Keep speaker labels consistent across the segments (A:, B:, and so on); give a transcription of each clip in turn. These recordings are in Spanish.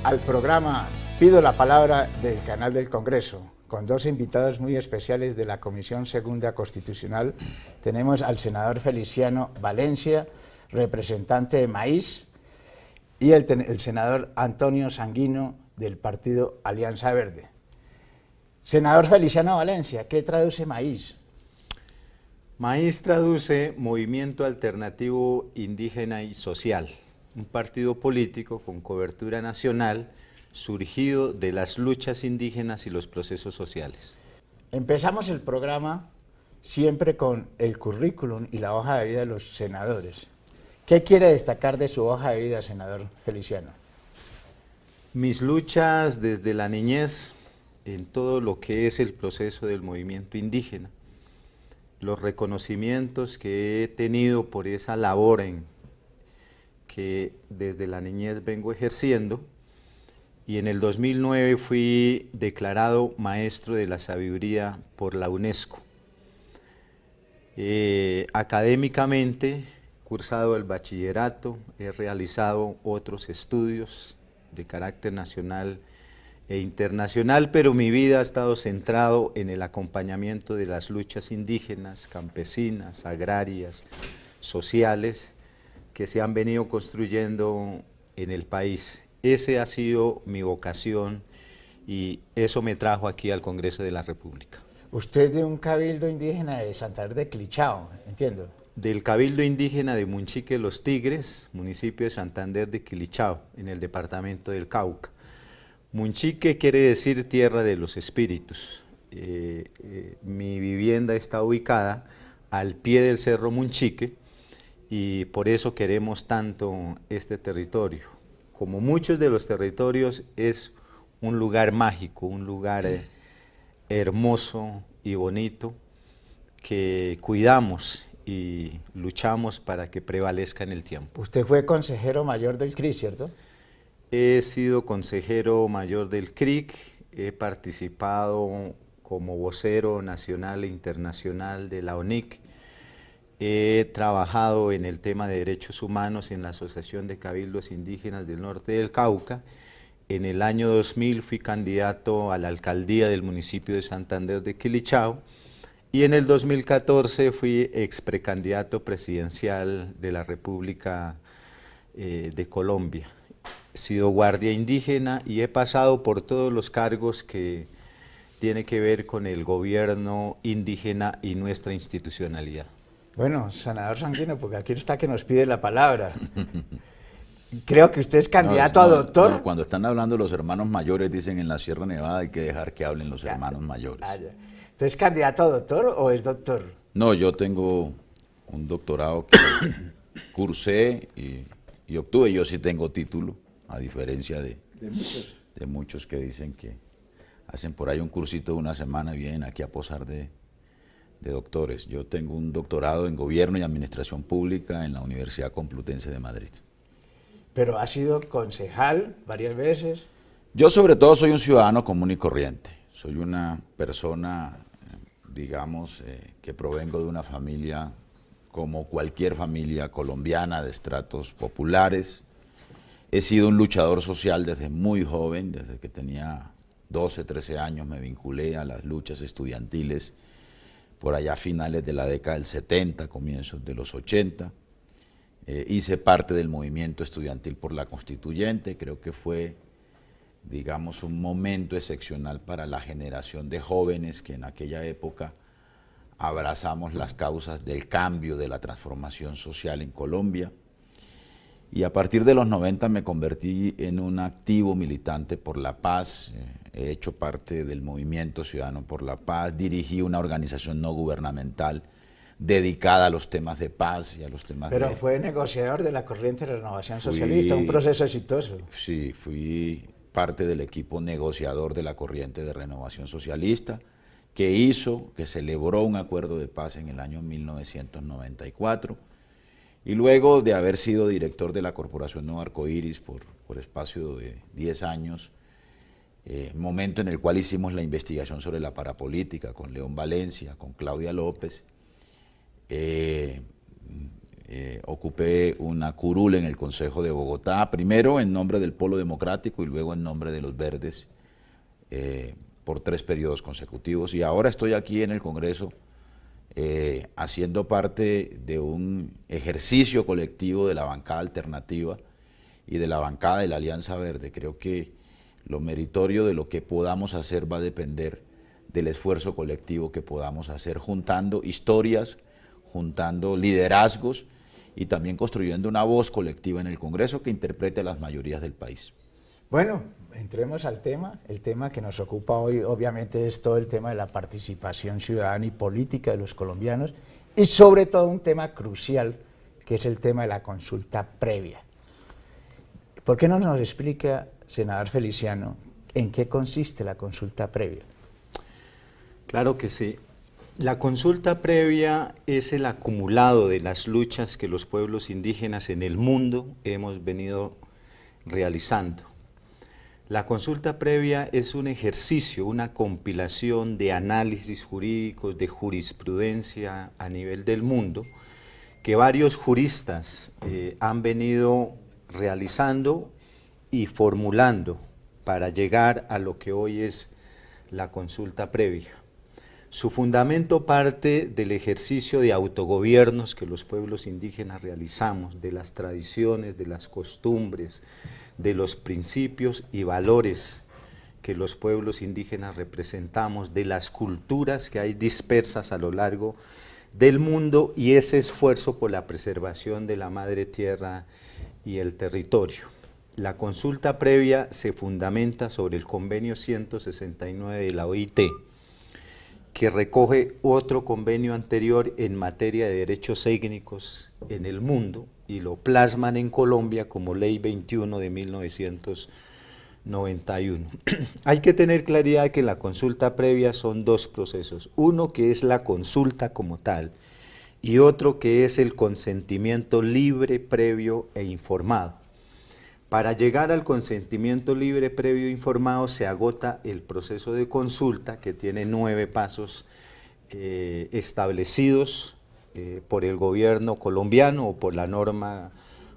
A: al programa Pido la Palabra del canal del Congreso, con dos invitados muy especiales de la Comisión Segunda Constitucional. Tenemos al senador Feliciano Valencia, representante de Maíz, y el senador Antonio Sanguino, del partido Alianza Verde. Senador Feliciano Valencia, ¿qué traduce Maíz?
B: Maíz traduce Movimiento Alternativo Indígena y Social, un partido político con cobertura nacional surgido de las luchas indígenas y los procesos sociales.
A: Empezamos el programa siempre con el currículum y la hoja de vida de los senadores. ¿Qué quiere destacar de su hoja de vida, senador Feliciano?
B: Mis luchas desde la niñez en todo lo que es el proceso del movimiento indígena, los reconocimientos que he tenido por esa labor que desde la niñez vengo ejerciendo, y en el 2009 fui declarado maestro de la sabiduría por la UNESCO. Académicamente he cursado el bachillerato, he realizado otros estudios de carácter nacional e internacional, pero mi vida ha estado centrado en el acompañamiento de las luchas indígenas, campesinas, agrarias, sociales, que se han venido construyendo en el país. Ese ha sido mi vocación y eso me trajo aquí al Congreso de la República.
A: Usted es de un cabildo indígena de Santander de Quilichao, entiendo.
B: Del Cabildo Indígena de Munchique Los Tigres, municipio de Santander de Quilichao, en el departamento del Cauca. Munchique quiere decir tierra de los espíritus. Mi vivienda está ubicada al pie del cerro Munchique y por eso queremos tanto este territorio. Como muchos de los territorios, es un lugar mágico, un lugar hermoso y bonito que cuidamos y luchamos para que prevalezca en el tiempo.
A: Usted fue consejero mayor del CRI, ¿cierto?
B: He sido consejero mayor del CRIC, he participado como vocero nacional e internacional de la ONIC, he trabajado en el tema de derechos humanos en la Asociación de Cabildos Indígenas del Norte del Cauca. En el año 2000 fui candidato a la alcaldía del municipio de Santander de Quilichao y en el 2014 fui ex precandidato presidencial de la República de Colombia. He sido guardia indígena y he pasado por todos los cargos que tienen que ver con el gobierno indígena y nuestra institucionalidad.
A: Bueno, senador Sanguino, porque aquí está que nos pide la palabra. Creo que usted es candidato a doctor.
C: No, cuando están hablando los hermanos mayores, dicen en la Sierra Nevada hay que dejar que hablen los hermanos mayores.
A: ¿Usted es candidato a doctor o es doctor?
C: No, yo tengo un doctorado que cursé y obtuve. Yo sí tengo título, a diferencia de muchos que dicen que hacen por ahí un cursito de una semana y vienen aquí a posar de doctores. Yo tengo un doctorado en Gobierno y Administración Pública en la Universidad Complutense de Madrid.
A: Pero ha sido concejal varias veces.
C: Yo sobre todo soy un ciudadano común y corriente. Soy una persona, digamos, que provengo de una familia como cualquier familia colombiana de estratos populares. He sido un luchador social desde muy joven, desde que tenía 12, 13 años me vinculé a las luchas estudiantiles por allá a finales de la década del 70, comienzos de los 80. Hice parte del movimiento estudiantil por la Constituyente, creo que fue, digamos, un momento excepcional para la generación de jóvenes que en aquella época abrazamos las causas del cambio, de la transformación social en Colombia. Y a partir de los 90 me convertí en un activo militante por la paz, he hecho parte del Movimiento Ciudadano por la Paz, dirigí una organización no gubernamental dedicada a los temas de paz y a los temas
A: Pero fue negociador de la corriente de Renovación Socialista, un proceso exitoso.
C: Sí, fui parte del equipo negociador de la corriente de Renovación Socialista, que celebró un acuerdo de paz en el año 1994, y luego de haber sido director de la Corporación Nuevo Arcoíris por espacio de 10 años, momento en el cual hicimos la investigación sobre la parapolítica con León Valencia, con Claudia López, ocupé una curul en el Consejo de Bogotá, primero en nombre del Polo Democrático y luego en nombre de los Verdes, por 3 periodos consecutivos. Y ahora estoy aquí en el Congreso haciendo parte de un ejercicio colectivo de la bancada alternativa y de la bancada de la Alianza Verde. Creo que lo meritorio de lo que podamos hacer va a depender del esfuerzo colectivo que podamos hacer, juntando historias, juntando liderazgos y también construyendo una voz colectiva en el Congreso que interprete a las mayorías del país.
A: Bueno, entremos al tema. El tema que nos ocupa hoy obviamente es todo el tema de la participación ciudadana y política de los colombianos y sobre todo un tema crucial que es el tema de la consulta previa. ¿Por qué no nos explica, senador Feliciano, en qué consiste la consulta previa?
B: Claro que sí. La consulta previa es el acumulado de las luchas que los pueblos indígenas en el mundo hemos venido realizando. La consulta previa es un ejercicio, una compilación de análisis jurídicos, de jurisprudencia a nivel del mundo, que varios juristas han venido realizando y formulando para llegar a lo que hoy es la consulta previa. Su fundamento parte del ejercicio de autogobiernos que los pueblos indígenas realizamos, de las tradiciones, de las costumbres, de los principios y valores que los pueblos indígenas representamos, de las culturas que hay dispersas a lo largo del mundo y ese esfuerzo por la preservación de la madre tierra y el territorio. La consulta previa se fundamenta sobre el convenio 169 de la OIT, que recoge otro convenio anterior en materia de derechos étnicos en el mundo y lo plasman en Colombia como Ley 21 de 1991. Hay que tener claridad de que la consulta previa son 2 procesos, uno que es la consulta como tal y otro que es el consentimiento libre, previo e informado. Para llegar al consentimiento libre, previo e informado se agota el proceso de consulta que tiene 9 pasos establecidos por el gobierno colombiano o por la norma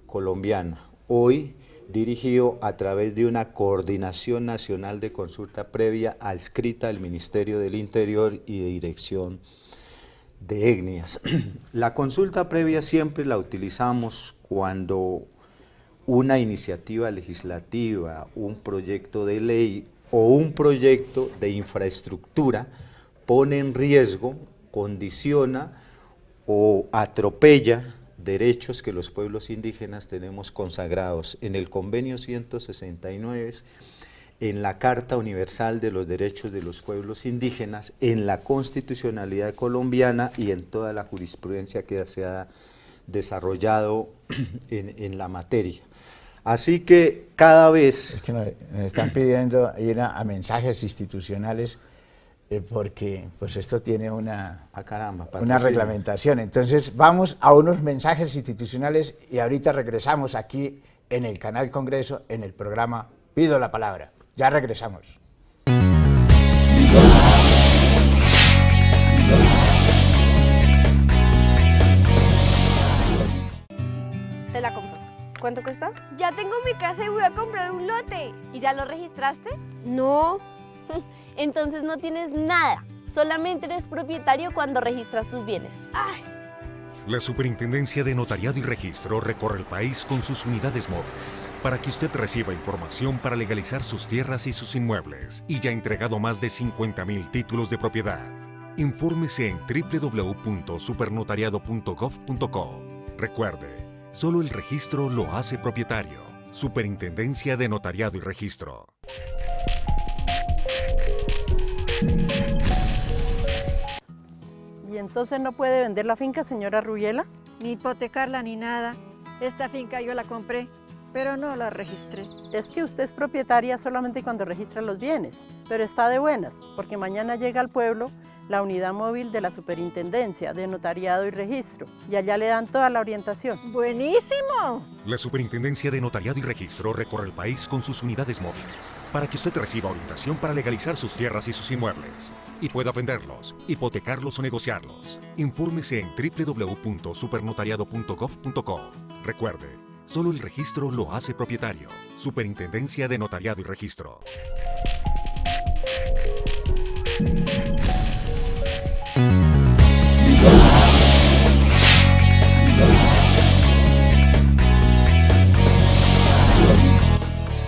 B: colombiana. Hoy dirigido a través de una coordinación nacional de consulta previa adscrita al Ministerio del Interior y de Dirección de Etnias. La consulta previa siempre la utilizamos cuando una iniciativa legislativa, un proyecto de ley o un proyecto de infraestructura pone en riesgo, condiciona o atropella derechos que los pueblos indígenas tenemos consagrados en el convenio 169, en la Carta Universal de los Derechos de los Pueblos Indígenas, en la constitucionalidad colombiana y en toda la jurisprudencia que se ha desarrollado en la materia. Así que cada vez...
A: Es que nos están pidiendo ir a mensajes institucionales porque pues esto tiene una reglamentación. Entonces vamos a unos mensajes institucionales y ahorita regresamos aquí en el canal Congreso, en el programa Pido la Palabra. Ya regresamos.
D: Te la compro. ¿Cuánto cuesta?
E: Ya tengo mi casa y voy a comprar un lote.
D: ¿Y ya lo registraste?
E: No.
D: Entonces no tienes nada. Solamente eres propietario cuando registras tus bienes.
E: Ay.
F: La Superintendencia de Notariado y Registro recorre el país con sus unidades móviles para que usted reciba información para legalizar sus tierras y sus inmuebles y ya ha entregado más de 50.000 títulos de propiedad. Infórmese en www.supernotariado.gov.co. Recuerde, solo el registro lo hace propietario. Superintendencia de Notariado y Registro.
G: ¿Y entonces no puede vender la finca, señora Rubiela?
H: Ni hipotecarla ni nada. Esta finca yo la compré
G: pero no la registré.
H: Es que usted es propietaria solamente cuando registra los bienes, pero está de buenas, porque mañana llega al pueblo la unidad móvil de la Superintendencia de Notariado y Registro, y allá le dan toda la orientación.
E: ¡Buenísimo!
F: La Superintendencia de Notariado y Registro recorre el país con sus unidades móviles para que usted reciba orientación para legalizar sus tierras y sus inmuebles y pueda venderlos, hipotecarlos o negociarlos. Infórmese en www.supernotariado.gov.co. Recuerde, solo el registro lo hace propietario. Superintendencia de Notariado y Registro.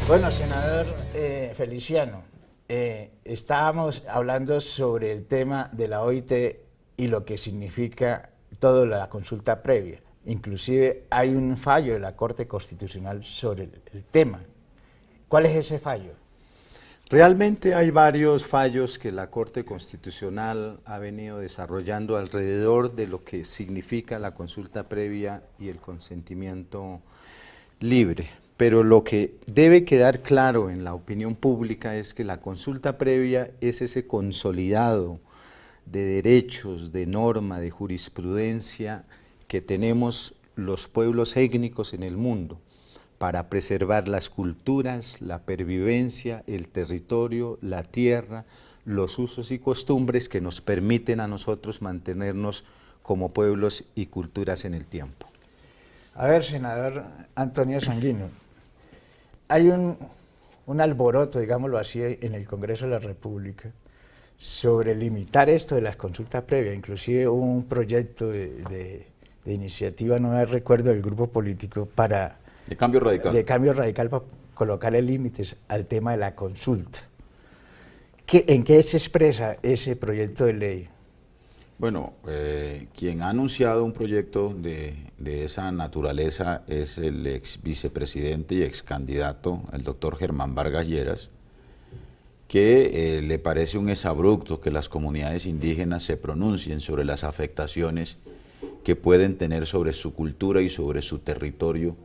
A: Bueno, senador Feliciano, estábamos hablando sobre el tema de la OIT y lo que significa toda la consulta previa. Inclusive hay un fallo de la Corte Constitucional sobre el tema. ¿Cuál es ese fallo?
B: Realmente hay varios fallos que la Corte Constitucional ha venido desarrollando alrededor de lo que significa la consulta previa y el consentimiento libre. Pero lo que debe quedar claro en la opinión pública es que la consulta previa es ese consolidado de derechos, de norma, de jurisprudencia que tenemos los pueblos étnicos en el mundo para preservar las culturas, la pervivencia, el territorio, la tierra, los usos y costumbres que nos permiten a nosotros mantenernos como pueblos y culturas en el tiempo.
A: A ver, senador Antonio Sanguino, hay un alboroto, digámoslo así, en el Congreso de la República sobre limitar esto de las consultas previas. Inclusive hubo un proyecto de iniciativa, no me recuerdo, del grupo político para...
C: De Cambio Radical.
A: De Cambio Radical para colocarle límites al tema de la consulta. ¿En qué se expresa ese proyecto de ley?
C: Bueno, quien ha anunciado un proyecto de esa naturaleza es el ex vicepresidente y ex candidato, el doctor Germán Vargas Lleras, que le parece un exabrupto que las comunidades indígenas se pronuncien sobre las afectaciones que pueden tener sobre su cultura y sobre su territorio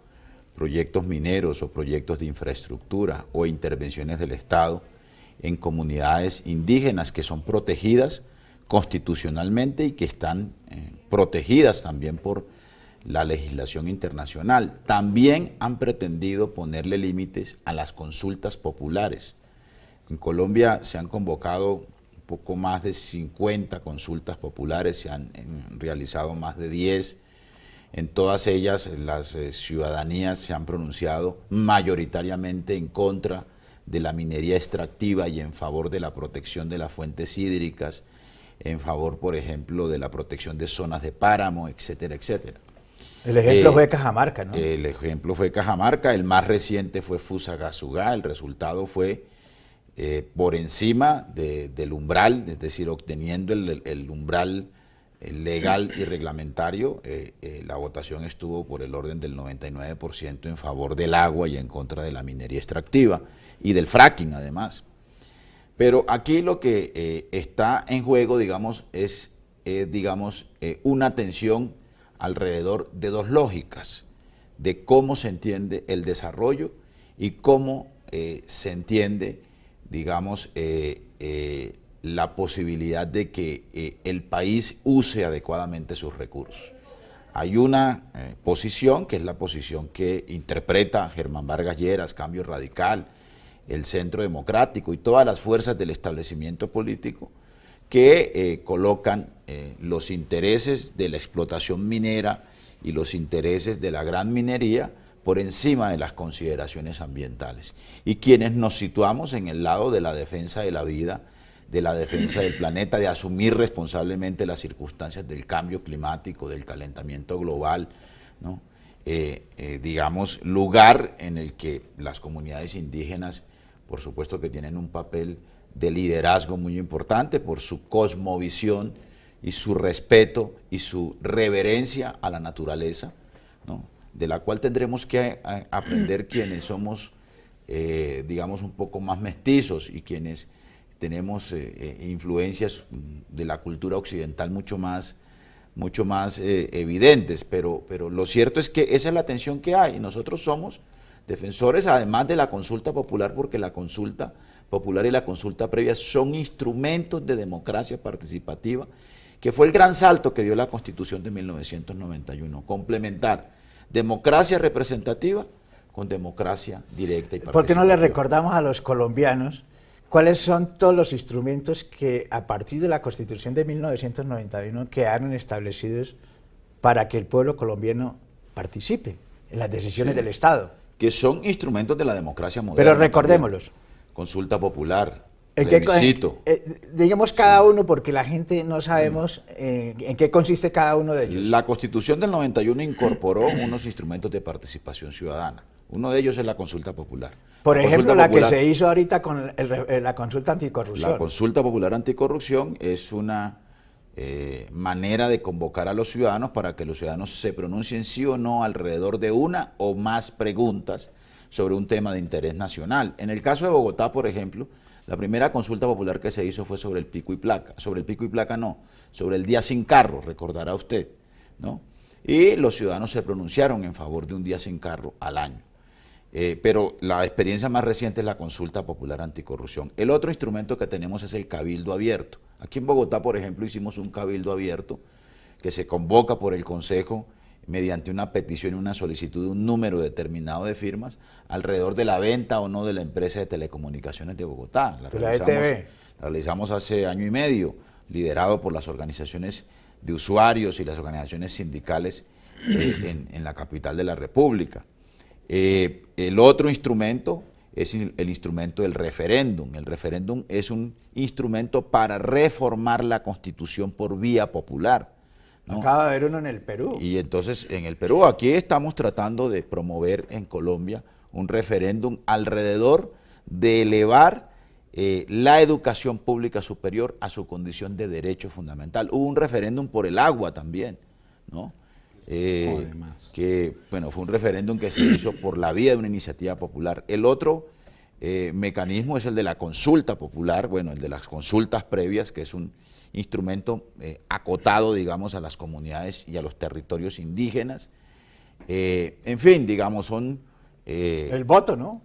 C: proyectos mineros o proyectos de infraestructura o intervenciones del Estado en comunidades indígenas que son protegidas constitucionalmente y que están protegidas también por la legislación internacional. También han pretendido ponerle límites a las consultas populares. En Colombia se han convocado un poco más de 50 consultas populares, se han realizado más de 10. En todas ellas las ciudadanías se han pronunciado mayoritariamente en contra de la minería extractiva y en favor de la protección de las fuentes hídricas, en favor, por ejemplo, de la protección de zonas de páramo, etcétera, etcétera.
A: El ejemplo fue Cajamarca, ¿no?
C: El ejemplo fue Cajamarca, el más reciente fue Fusagasugá, el resultado fue por encima del umbral, es decir, obteniendo el umbral legal y reglamentario, la votación estuvo por el orden del 99% en favor del agua y en contra de la minería extractiva y del fracking además. Pero aquí lo que está en juego, digamos, es una tensión alrededor de dos lógicas, de cómo se entiende el desarrollo y cómo se entiende, digamos, la posibilidad de que el país use adecuadamente sus recursos. Hay una posición, que es la posición que interpreta Germán Vargas Lleras, Cambio Radical, el Centro Democrático y todas las fuerzas del establecimiento político, que colocan los intereses de la explotación minera y los intereses de la gran minería por encima de las consideraciones ambientales. Y quienes nos situamos en el lado de la defensa de la vida, de la defensa del planeta, de asumir responsablemente las circunstancias del cambio climático, del calentamiento global, ¿no? Digamos, lugar en el que las comunidades indígenas, por supuesto que tienen un papel de liderazgo muy importante por su cosmovisión y su respeto y su reverencia a la naturaleza, ¿no? De la cual tendremos que aprender quienes somos, digamos, un poco más mestizos y quienes tenemos influencias de la cultura occidental mucho más evidentes, pero lo cierto es que esa es la tensión que hay. Nosotros somos defensores además de la consulta popular, porque la consulta popular y la consulta previa son instrumentos de democracia participativa, que fue el gran salto que dio la Constitución de 1991, complementar democracia representativa con democracia directa y participativa.
A: ¿Por qué no le recordamos a los colombianos cuáles son todos los instrumentos que a partir de la Constitución de 1991 quedaron establecidos para que el pueblo colombiano participe en las decisiones del Estado?
C: Que son instrumentos de la democracia moderna.
A: Pero recordémoslos.
C: También. Consulta popular,
A: plebiscito. Digamos cada uno porque la gente no sabemos en qué consiste cada uno de ellos.
C: La Constitución del 91 incorporó unos instrumentos de participación ciudadana. Uno de ellos es la consulta popular.
A: Por ejemplo, la que se hizo ahorita con la consulta anticorrupción.
C: La consulta popular anticorrupción es una manera de convocar a los ciudadanos para que los ciudadanos se pronuncien sí o no alrededor de una o más preguntas sobre un tema de interés nacional. En el caso de Bogotá, por ejemplo, la primera consulta popular que se hizo fue sobre el pico y placa. Sobre el pico y placa no, sobre el día sin carro, recordará usted, ¿no? Y los ciudadanos se pronunciaron en favor de un día sin carro al año. Pero la experiencia más reciente es la consulta popular anticorrupción. El otro instrumento que tenemos es el cabildo abierto. Aquí en Bogotá, por ejemplo, hicimos un cabildo abierto que se convoca por el Consejo mediante una petición y una solicitud de un número determinado de firmas alrededor de la venta o no de la empresa de telecomunicaciones de Bogotá. La realizamos hace año y medio, liderado por las organizaciones de usuarios y las organizaciones sindicales en la capital de la República. El otro instrumento es el instrumento del referéndum. El referéndum es un instrumento para reformar la Constitución por vía popular, ¿no?
A: Acaba de haber uno en el Perú.
C: Y entonces en el Perú, aquí estamos tratando de promover en Colombia un referéndum alrededor de elevar la educación pública superior a su condición de derecho fundamental. Hubo un referéndum por el agua también, ¿no? Que bueno, fue un referéndum que se hizo por la vía de una iniciativa popular. El otro mecanismo es el de la consulta popular, bueno, el de las consultas previas, que es un instrumento acotado, digamos, a las comunidades y a los territorios indígenas. En fin, digamos, son...
A: el voto, ¿no?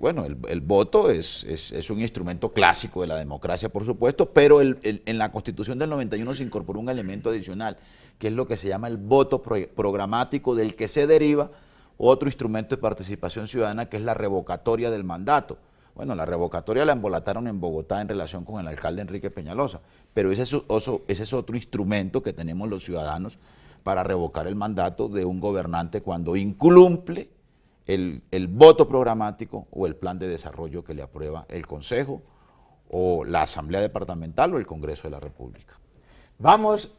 C: Bueno, el voto es un instrumento clásico de la democracia, por supuesto, pero en la Constitución del 91 se incorporó un elemento adicional, que es lo que se llama el voto programático, del que se deriva otro instrumento de participación ciudadana, que es la revocatoria del mandato. Bueno, la revocatoria la embolataron en Bogotá en relación con el alcalde Enrique Peñalosa, pero ese es otro instrumento que tenemos los ciudadanos para revocar el mandato de un gobernante cuando incumple el voto programático o el plan de desarrollo que le aprueba el Consejo o la Asamblea Departamental o el Congreso de la República.
A: Vamos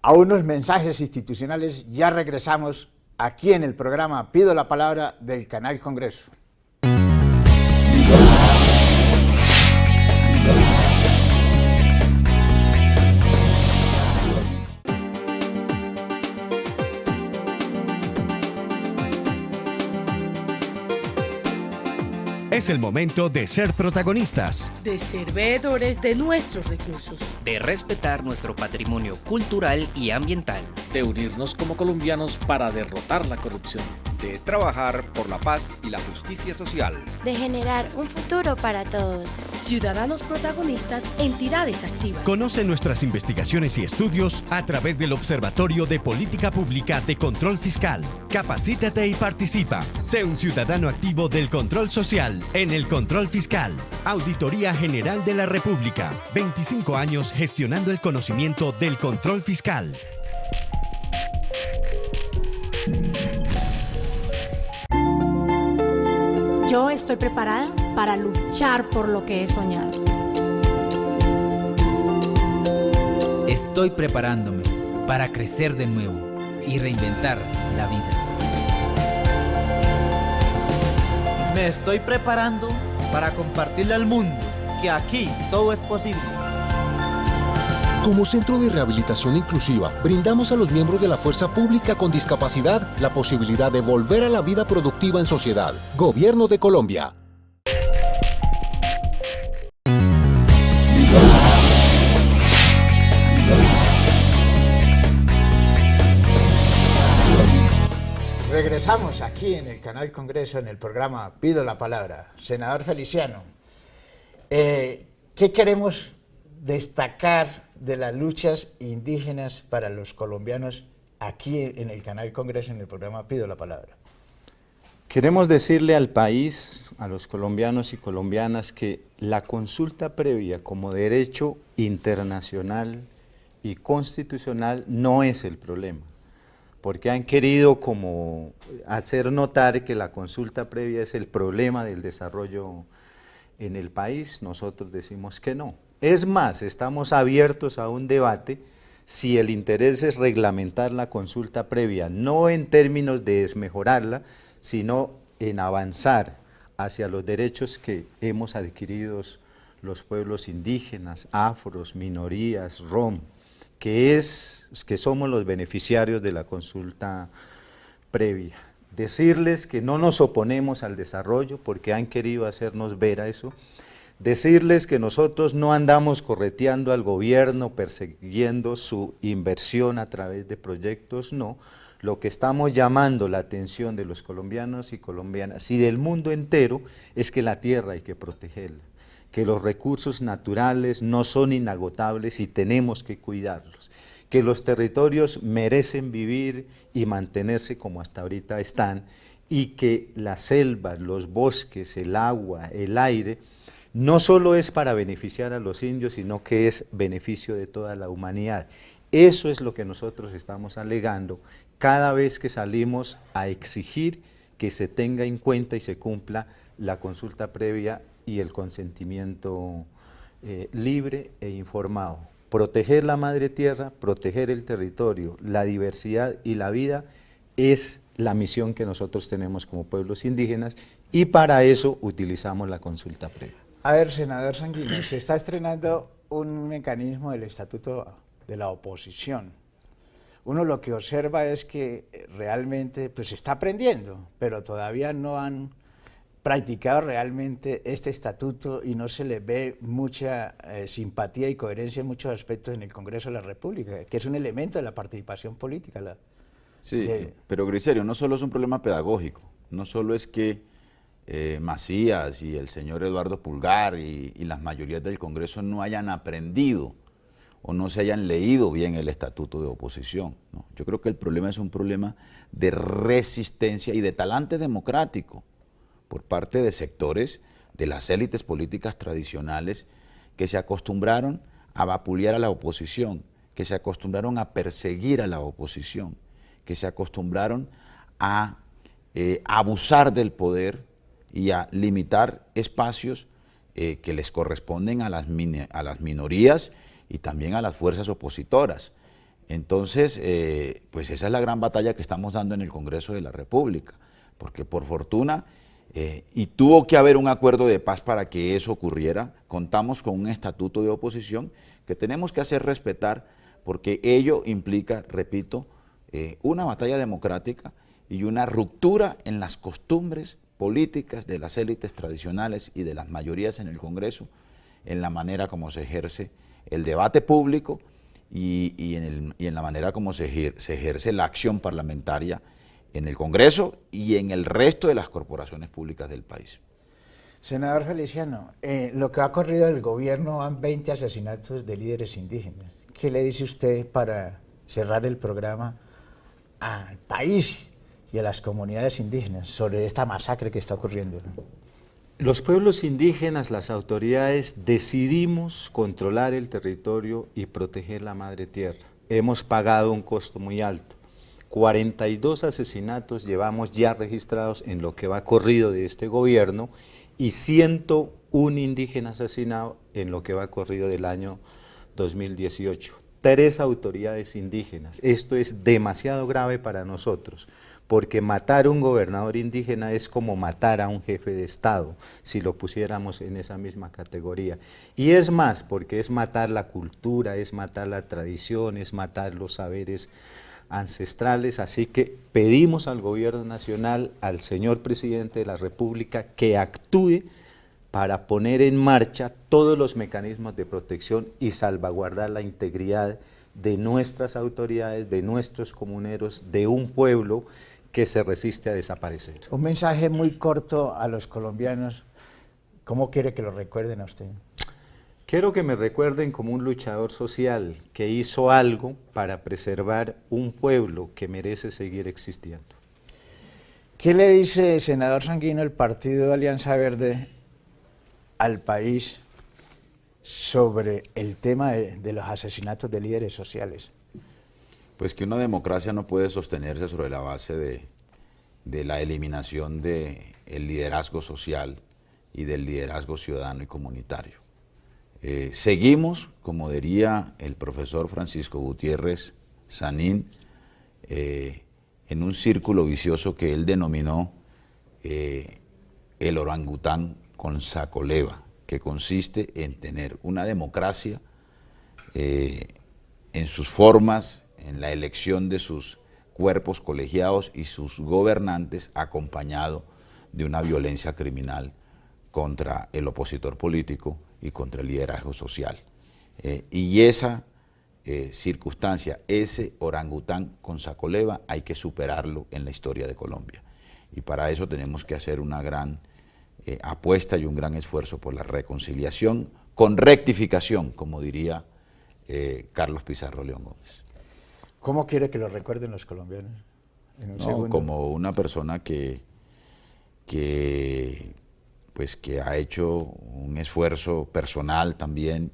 A: a unos mensajes institucionales, ya regresamos aquí en el programa Pido la Palabra del Canal Congreso.
G: Es el momento de ser protagonistas,
I: de ser veedores de nuestros recursos,
J: de respetar nuestro patrimonio cultural y ambiental,
K: de unirnos como colombianos para derrotar la corrupción,
L: de trabajar por la paz y la justicia social,
M: de generar un futuro para todos.
I: Ciudadanos protagonistas, entidades activas.
G: Conoce nuestras investigaciones y estudios a través del Observatorio de Política Pública de Control Fiscal. Capacítate y participa. Sé un ciudadano activo del control social en el Control Fiscal. Auditoría General de la República. 25 años gestionando el conocimiento del control fiscal.
N: Yo estoy preparada para luchar por lo que he soñado.
O: Estoy preparándome para crecer de nuevo y reinventar la vida.
P: Me estoy preparando para compartirle al mundo que aquí todo es posible.
Q: Como Centro de Rehabilitación Inclusiva, brindamos a los miembros de la fuerza pública con discapacidad la posibilidad de volver a la vida productiva en sociedad. Gobierno de Colombia.
A: regresamos aquí en el canal Congreso, en el programa Pido la Palabra. Senador Feliciano, ¿qué queremos destacar de las luchas indígenas para los colombianos aquí en el canal Congreso, en el programa Pido la Palabra?
B: Queremos decirle al país, a los colombianos y colombianas, que la consulta previa como derecho internacional y constitucional no es el problema, porque han querido como hacer notar que la consulta previa es el problema del desarrollo en el país. Nosotros decimos que no. Es más, estamos abiertos a un debate si el interés es reglamentar la consulta previa, no en términos de desmejorarla, sino en avanzar hacia los derechos que hemos adquirido los pueblos indígenas, afros, minorías, rom, que somos los beneficiarios de la consulta previa. Decirles que no nos oponemos al desarrollo, porque han querido hacernos ver a eso. Decirles que nosotros no andamos correteando al gobierno, persiguiendo su inversión a través de proyectos, no. Lo que estamos llamando la atención de los colombianos y colombianas y del mundo entero es que la tierra hay que protegerla, que los recursos naturales no son inagotables y tenemos que cuidarlos, que los territorios merecen vivir y mantenerse como hasta ahorita están, y que las selvas, los bosques, el agua, el aire, no solo es para beneficiar a los indios, sino que es beneficio de toda la humanidad. Eso es lo que nosotros estamos alegando cada vez que salimos a exigir que se tenga en cuenta y se cumpla la consulta previa y el consentimiento libre e informado. Proteger la madre tierra, proteger el territorio, la diversidad y la vida es la misión que nosotros tenemos como pueblos indígenas, y para eso utilizamos la consulta previa.
A: A ver, senador Sanguino, se está estrenando un mecanismo del Estatuto de la Oposición. Uno lo que observa es que realmente pues, se está aprendiendo, pero todavía no han practicado realmente este estatuto y no se le ve mucha simpatía y coherencia en muchos aspectos en el Congreso de la República, que es un elemento de la participación política.
C: Pero Griserio, no solo es un problema pedagógico, no solo es que Macías y el señor Eduardo Pulgar y las mayorías del Congreso no hayan aprendido o no se hayan leído bien el estatuto de oposición, ¿no? Yo creo que el problema es un problema de resistencia y de talante democrático por parte de sectores de las élites políticas tradicionales que se acostumbraron a vapulear a la oposición, que se acostumbraron a perseguir a la oposición, que se acostumbraron a abusar del poder y a limitar espacios que les corresponden a las minorías y también a las fuerzas opositoras. Entonces, pues esa es la gran batalla que estamos dando en el Congreso de la República, porque por fortuna, y tuvo que haber un acuerdo de paz para que eso ocurriera, contamos con un estatuto de oposición que tenemos que hacer respetar, porque ello implica, repito, una batalla democrática y una ruptura en las costumbres políticas de las élites tradicionales y de las mayorías en el Congreso, en la manera como se ejerce el debate público y en la manera como se ejerce la acción parlamentaria en el Congreso y en el resto de las corporaciones públicas del país.
A: Senador Feliciano, lo que ha ocurrido del gobierno van 20 asesinatos de líderes indígenas. ¿Qué le dice usted para cerrar el programa al país y a las comunidades indígenas sobre esta masacre que está ocurriendo?
B: Los pueblos indígenas, las autoridades, decidimos controlar el territorio y proteger la madre tierra. Hemos pagado un costo muy alto. 42 asesinatos llevamos ya registrados en lo que va corrido de este gobierno y 101 indígenas asesinados en lo que va corrido del año 2018. 3 autoridades indígenas. Esto es demasiado grave para nosotros, porque matar a un gobernador indígena es como matar a un jefe de Estado, si lo pusiéramos en esa misma categoría. Y es más, porque es matar la cultura, es matar la tradición, es matar los saberes ancestrales, así que pedimos al gobierno nacional, al señor presidente de la República, que actúe para poner en marcha todos los mecanismos de protección y salvaguardar la integridad de nuestras autoridades, de nuestros comuneros, de un pueblo que se resiste a desaparecer.
A: Un mensaje muy corto a los colombianos. ¿Cómo quiere que lo recuerden a usted?
B: Quiero que me recuerden como un luchador social que hizo algo para preservar un pueblo que merece seguir existiendo.
A: ¿Qué le dice, senador Sanguino, el partido Alianza Verde al país sobre el tema de los asesinatos de líderes sociales?
C: Pues que una democracia no puede sostenerse sobre la base de la eliminación del liderazgo social y del liderazgo ciudadano y comunitario. Seguimos, como diría el profesor Francisco Gutiérrez Sanín, en un círculo vicioso que él denominó el orangután con saco leva, que consiste en tener una democracia en sus formas, en la elección de sus cuerpos colegiados y sus gobernantes, acompañado de una violencia criminal contra el opositor político y contra el liderazgo social. Y esa circunstancia, ese orangután con saco leva, hay que superarlo en la historia de Colombia. Y para eso tenemos que hacer una gran apuesta y un gran esfuerzo por la reconciliación con rectificación, como diría Carlos Pizarro León Gómez.
A: ¿Cómo quiere que lo recuerden los colombianos? En un segundo.
C: Como una persona que ha hecho un esfuerzo personal también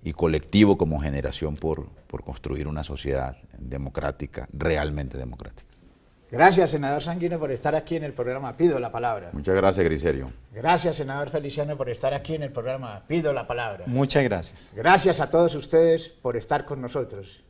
C: y colectivo como generación por construir una sociedad democrática, realmente democrática.
A: Gracias, senador Sanguino, por estar aquí en el programa Pido la Palabra.
C: Muchas gracias, Griserio.
A: Gracias, senador Feliciano, por estar aquí en el programa Pido la Palabra.
B: Muchas gracias.
A: Gracias a todos ustedes por estar con nosotros.